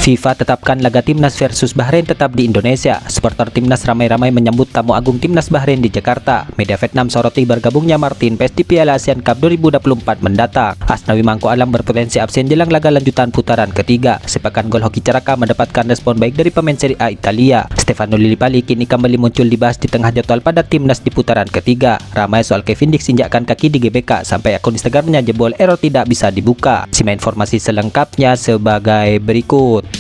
FIFA tetapkan laga Timnas versus Bahrain tetap di Indonesia. Supporter Timnas ramai-ramai menyambut tamu agung Timnas Bahrain di Jakarta. Media Vietnam soroti bergabungnya Martin Paes di Piala ASEAN Cup 2024 mendatang. Asnawi Mangko Alam berpotensi absen jelang laga lanjutan putaran ketiga. Sepakan gol hoki Caraka mendapatkan respon baik dari pemain Serie A Italia. Stefano Lillipali kini kembali muncul dibahas di tengah jadwal pada Timnas di putaran ketiga. Ramai soal Kevin Dix injakkan kaki di GBK sampai akun Instagramnya jebol error tidak bisa dibuka. Simak informasi selengkapnya sebagai berikut.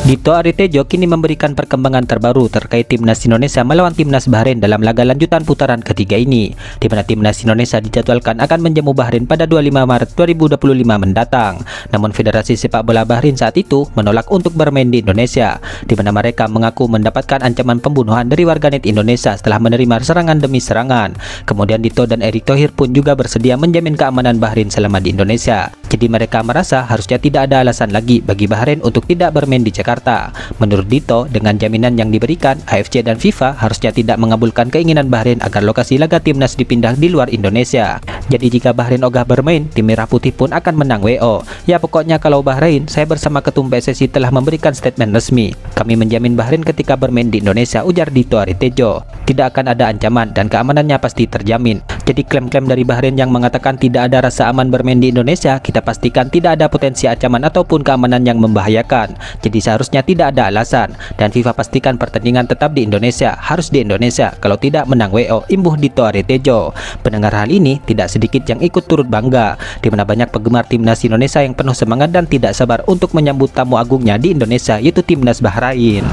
Dito Aritejo kini memberikan perkembangan terbaru terkait Timnas Indonesia melawan Timnas Bahrain dalam laga lanjutan putaran ketiga ini, di mana Timnas Indonesia dijadwalkan akan menjamu Bahrain pada 25 Maret 2025 mendatang. Namun Federasi Sepak Bola Bahrain saat itu menolak untuk bermain di Indonesia, di mana mereka mengaku mendapatkan ancaman pembunuhan dari warganet Indonesia setelah menerima serangan demi serangan. Kemudian Dito dan Erick Thohir pun juga bersedia menjamin keamanan Bahrain selama di Indonesia. Jadi mereka merasa harusnya tidak ada alasan lagi bagi Bahrain untuk tidak bermain di Jakarta. Menurut Dito, dengan jaminan yang diberikan, AFC dan FIFA harusnya tidak mengabulkan keinginan Bahrain agar lokasi laga Timnas dipindah di luar Indonesia. Jadi jika Bahrain ogah bermain, tim Merah Putih pun akan menang WO. Ya pokoknya kalau Bahrain, saya bersama Ketum PSSI telah memberikan statement resmi. Kami menjamin Bahrain ketika bermain di Indonesia, ujar Dito Aritejo. Tidak akan ada ancaman dan keamanannya pasti terjamin. Jadi klaim-klaim dari Bahrain yang mengatakan tidak ada rasa aman bermain di Indonesia, kita pastikan tidak ada potensi ancaman ataupun keamanan yang membahayakan. Jadi seharusnya tidak ada alasan, dan FIFA pastikan pertandingan tetap di Indonesia, harus di Indonesia, kalau tidak menang WO, imbuh Dito Aritejo. Pendengar hal ini, tidak sedikit yang ikut turut bangga, di mana banyak penggemar Timnas Indonesia yang penuh semangat dan tidak sabar untuk menyambut tamu agungnya di Indonesia, yaitu Timnas Bahrain.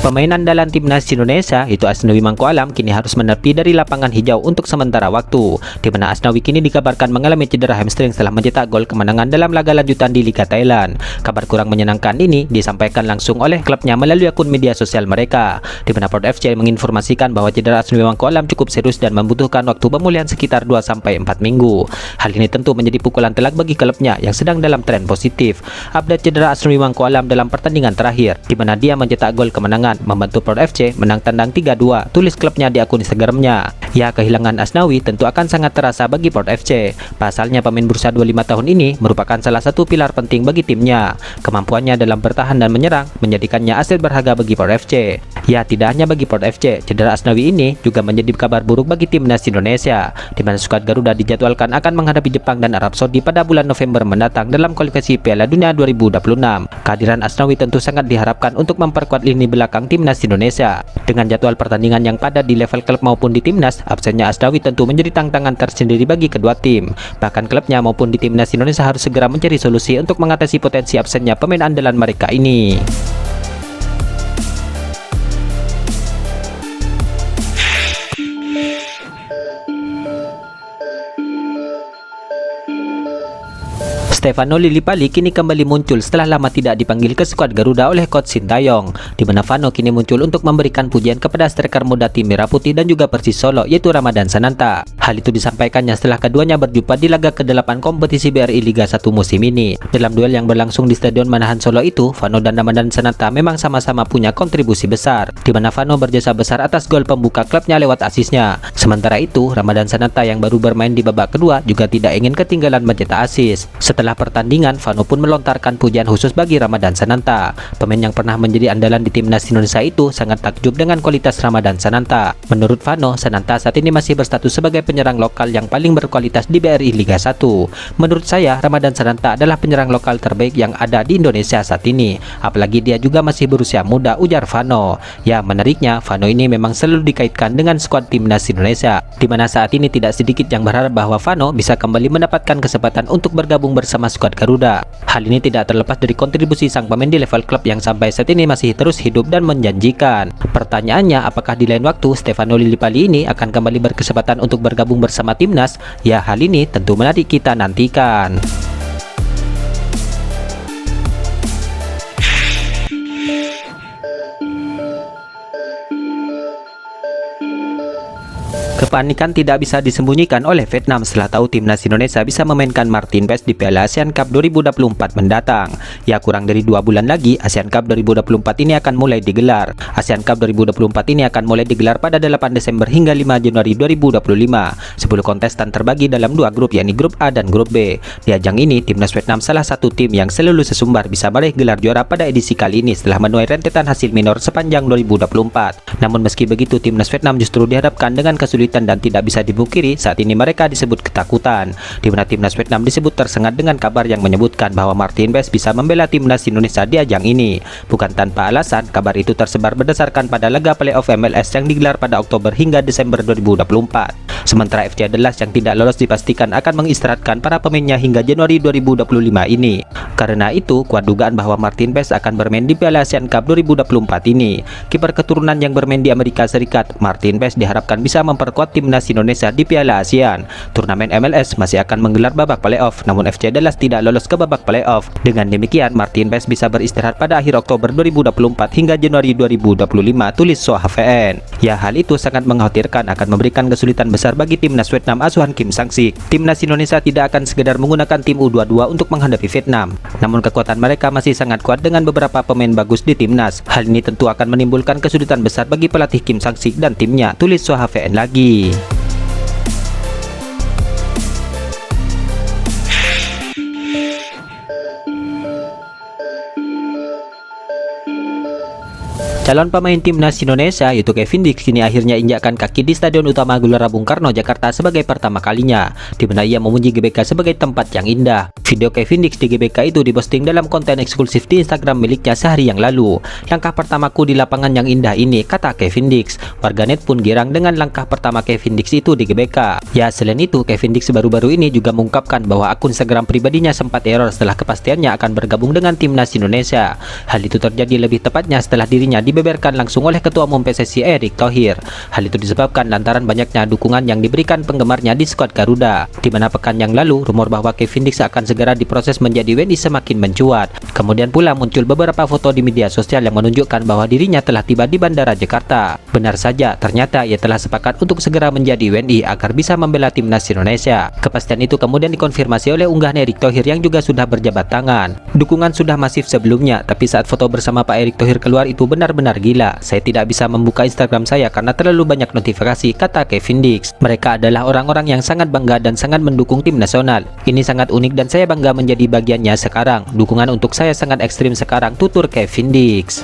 Pemain andalan Timnas Indonesia itu Asnawi Mangko Alam kini harus menepi dari lapangan hijau untuk sementara waktu, di mana Asnawi kini dikabarkan mengalami cedera hamstring setelah mencetak gol kemenangan dalam laga lanjutan di Liga Thailand. Kabar kurang menyenangkan ini disampaikan langsung oleh klubnya melalui akun media sosial mereka, di mana Port FC menginformasikan bahwa cedera Asnawi Mangko Alam cukup serius dan membutuhkan waktu pemulihan sekitar 2-4 minggu. Hal ini tentu menjadi pukulan telak bagi klubnya yang sedang dalam tren positif. Update cedera Asnawi Mangko Alam dalam pertandingan terakhir, di mana dia mencetak gol kemenangan membantu Port FC menang tandang 3-2, tulis klubnya di akun Instagramnya. Ya, kehilangan Asnawi tentu akan sangat terasa bagi Port FC. Pasalnya pemain berusia 25 tahun ini merupakan salah satu pilar penting bagi timnya. Kemampuannya dalam bertahan dan menyerang menjadikannya aset berharga bagi Port FC. Ya, tidak hanya bagi Port FC, cedera Asnawi ini juga menjadi kabar buruk bagi Timnas Indonesia, di mana skuad Garuda dijadwalkan akan menghadapi Jepang dan Arab Saudi pada bulan November mendatang dalam kualifikasi Piala Dunia 2026. Kehadiran Asnawi tentu sangat diharapkan untuk memperkuat lini belakang Timnas Indonesia. Dengan jadwal pertandingan yang padat di level klub maupun di timnas, absennya Asnawi tentu menjadi tantangan tersendiri bagi kedua tim. Bahkan klubnya maupun di Timnas Indonesia harus segera mencari solusi untuk mengatasi potensi absennya pemain andalan mereka ini. Stefano Lillipali kini kembali muncul setelah lama tidak dipanggil ke skuad Garuda oleh coach Sintayong, di mana Vano kini muncul untuk memberikan pujian kepada striker muda tim Merah Putih dan juga Persis Solo, yaitu Ramadan Sananta. Hal itu disampaikannya setelah keduanya berjumpa di laga ke-8 kompetisi BRI Liga 1 musim ini. Dalam duel yang berlangsung di Stadion Manahan Solo itu, Vano dan Ramadan Sananta memang sama-sama punya kontribusi besar, di mana Vano berjasa besar atas gol pembuka klubnya lewat asisnya. Sementara itu, Ramadan Sananta yang baru bermain di babak kedua juga tidak ingin ketinggalan mencetak asis. Setelah pertandingan, Vano pun melontarkan pujian khusus bagi Ramadan Sananta. Pemain yang pernah menjadi andalan di Timnas Indonesia itu sangat takjub dengan kualitas Ramadan Sananta. Menurut Vano, Sananta saat ini masih berstatus sebagai penyerang lokal yang paling berkualitas di BRI Liga 1. Menurut saya, Ramadan Sananta adalah penyerang lokal terbaik yang ada di Indonesia saat ini. Apalagi dia juga masih berusia muda, ujar Vano. Ya, menariknya, Vano ini memang selalu dikaitkan dengan skuad Timnas Indonesia, di mana saat ini tidak sedikit yang berharap bahwa Vano bisa kembali mendapatkan kesempatan untuk bergabung bersama bersama skuad Garuda. Hal ini tidak terlepas dari kontribusi sang pemain di level klub yang sampai saat ini masih terus hidup dan menjanjikan. Pertanyaannya, apakah di lain waktu Stefano Lillipali ini akan kembali berkesempatan untuk bergabung bersama timnas? Ya, hal ini tentu menarik kita nantikan. Kepanikan tidak bisa disembunyikan oleh Vietnam setelah tahu timnas Indonesia bisa memainkan Martin Paes di Piala ASEAN Cup 2024 mendatang. Ya, kurang dari 2 bulan lagi ASEAN Cup 2024 ini akan mulai digelar. ASEAN Cup 2024 ini akan mulai digelar pada 8 Desember hingga 5 Januari 2025. 10 kontestan terbagi dalam 2 grup, yakni grup A dan grup B. Di ajang ini, timnas Vietnam salah satu tim yang selalu sesumbar bisa meraih gelar juara pada edisi kali ini setelah menuai rentetan hasil minor sepanjang 2024. Namun meski begitu, timnas Vietnam justru dihadapkan dengan kesulitan dan tidak bisa dipungkiri saat ini mereka disebut ketakutan, di mana timnas Vietnam disebut tersengat dengan kabar yang menyebutkan bahwa Martin Paes bisa membela timnas Indonesia di ajang ini. Bukan tanpa alasan, kabar itu tersebar berdasarkan pada laga playoff MLS yang digelar pada Oktober hingga Desember 2024. Sementara FC Dallas yang tidak lolos dipastikan akan mengistirahatkan para pemainnya hingga Januari 2025 ini. Karena itu, kuat dugaan bahwa Martin Paes akan bermain di Piala ASEAN Cup 2024 ini. Kiper keturunan yang bermain di Amerika Serikat, Martin Paes diharapkan bisa memperkuat timnas Indonesia di Piala ASEAN. Turnamen MLS masih akan menggelar babak playoff, namun FC Dallas tidak lolos ke babak playoff. Dengan demikian, Martin Paes bisa beristirahat pada akhir Oktober 2024 hingga Januari 2025, tulis SoHVN. Ya, hal itu sangat mengkhawatirkan akan memberikan kesulitan besar bagi timnas Vietnam asuhan Kim Sang-sik. Timnas Indonesia tidak akan sekedar menggunakan tim U22 untuk menghadapi Vietnam, namun kekuatan mereka masih sangat kuat dengan beberapa pemain bagus di timnas. Hal ini tentu akan menimbulkan kesulitan besar bagi pelatih Kim Sang-sik dan timnya, tulis SoHVN lagi. Calon pemain timnas Indonesia yaitu Kevin Dix kini akhirnya injakkan kaki di Stadion Utama Gelora Bung Karno, Jakarta sebagai pertama kalinya, di mana ia memuji GBK sebagai tempat yang indah. Video Kevin Dix di GBK itu diposting dalam konten eksklusif di Instagram miliknya sehari yang lalu. Langkah pertamaku di lapangan yang indah ini, kata Kevin Dix. Warganet pun girang dengan langkah pertama Kevin Dix itu di GBK. Ya, selain itu, Kevin Dix baru-baru ini juga mengungkapkan bahwa akun Instagram pribadinya sempat error setelah kepastiannya akan bergabung dengan timnas Indonesia. Hal itu terjadi lebih tepatnya setelah dirinya dibeberkan langsung oleh Ketua Umum PSSI Erick Thohir. Hal itu disebabkan lantaran banyaknya dukungan yang diberikan penggemarnya di skuad Garuda, di mana pekan yang lalu rumor bahwa Kevin Dix akan segera diproses menjadi WNI semakin mencuat. Kemudian pula muncul beberapa foto di media sosial yang menunjukkan bahwa dirinya telah tiba di Bandara Jakarta. Benar saja, ternyata ia telah sepakat untuk segera menjadi WNI agar bisa membela timnas Indonesia. Kepastian itu kemudian dikonfirmasi oleh unggahan Erick Thohir yang juga sudah berjabat tangan. Dukungan sudah masif sebelumnya, tapi saat foto bersama Pak Erick Thohir keluar itu benar-benar gila. Saya tidak bisa membuka Instagram saya karena terlalu banyak notifikasi, kata Kevin Dix. Mereka adalah orang-orang yang sangat bangga dan sangat mendukung tim nasional. Ini sangat unik dan saya bangga menjadi bagiannya sekarang. Dukungan untuk saya sangat ekstrim sekarang, tutur Kevin Dix.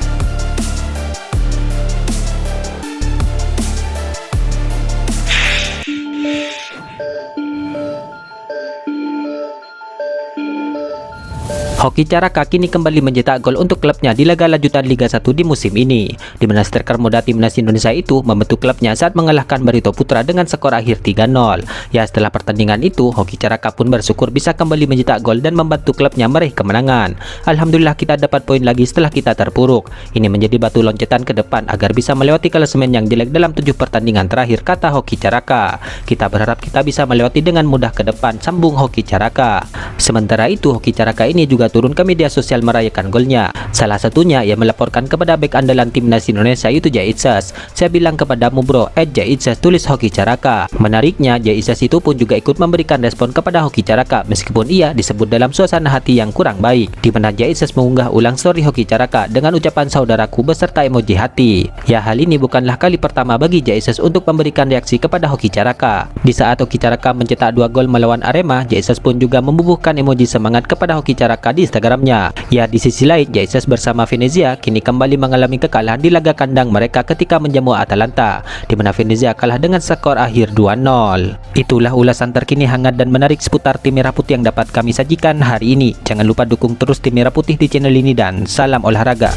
Hoki Caraka kini kembali mencetak gol untuk klubnya di laga lanjutan Liga 1 di musim ini, di mana striker muda timnas Indonesia itu membentuk klubnya saat mengalahkan Barito Putra dengan skor akhir 3-0. Ya, setelah pertandingan itu, Hoki Caraka pun bersyukur bisa kembali mencetak gol dan membantu klubnya meraih kemenangan. Alhamdulillah kita dapat poin lagi setelah kita terpuruk. Ini menjadi batu loncatan ke depan agar bisa melewati klasemen yang jelek dalam 7 pertandingan terakhir, kata Hoki Caraka. Kita berharap kita bisa melewati dengan mudah ke depan, sambung Hoki Caraka. Sementara itu, Hoki Caraka ini juga turun ke media sosial merayakan golnya. Salah satunya ia melaporkan kepada bek andalan timnas Indonesia itu Jaitsas. Saya bilang kepadamu bro, Jaitsas, tulis Hoki Caraka. Menariknya, Jaitsas itu pun juga ikut memberikan respon kepada Hoki Caraka meskipun ia disebut dalam suasana hati yang kurang baik, di mana Jaitsas mengunggah ulang story Hoki Caraka dengan ucapan saudaraku beserta emoji hati. Ya, hal ini bukanlah kali pertama bagi Jaitsas untuk memberikan reaksi kepada Hoki Caraka. Di saat Hoki Caraka mencetak 2 gol melawan Arema, Jaitsas pun juga membubuhkan emoji semangat kepada Hoki Caraka di Instagramnya. Ya, di sisi lain, Jaitsas bersama Venezia kini kembali mengalami kekalahan di laga kandang mereka ketika menjamu Atalanta, di mana Venezia kalah dengan skor akhir 2-0. Itulah ulasan terkini hangat dan menarik seputar tim Merah Putih yang dapat kami sajikan hari ini. Jangan lupa dukung terus tim Merah Putih di channel ini dan salam olahraga.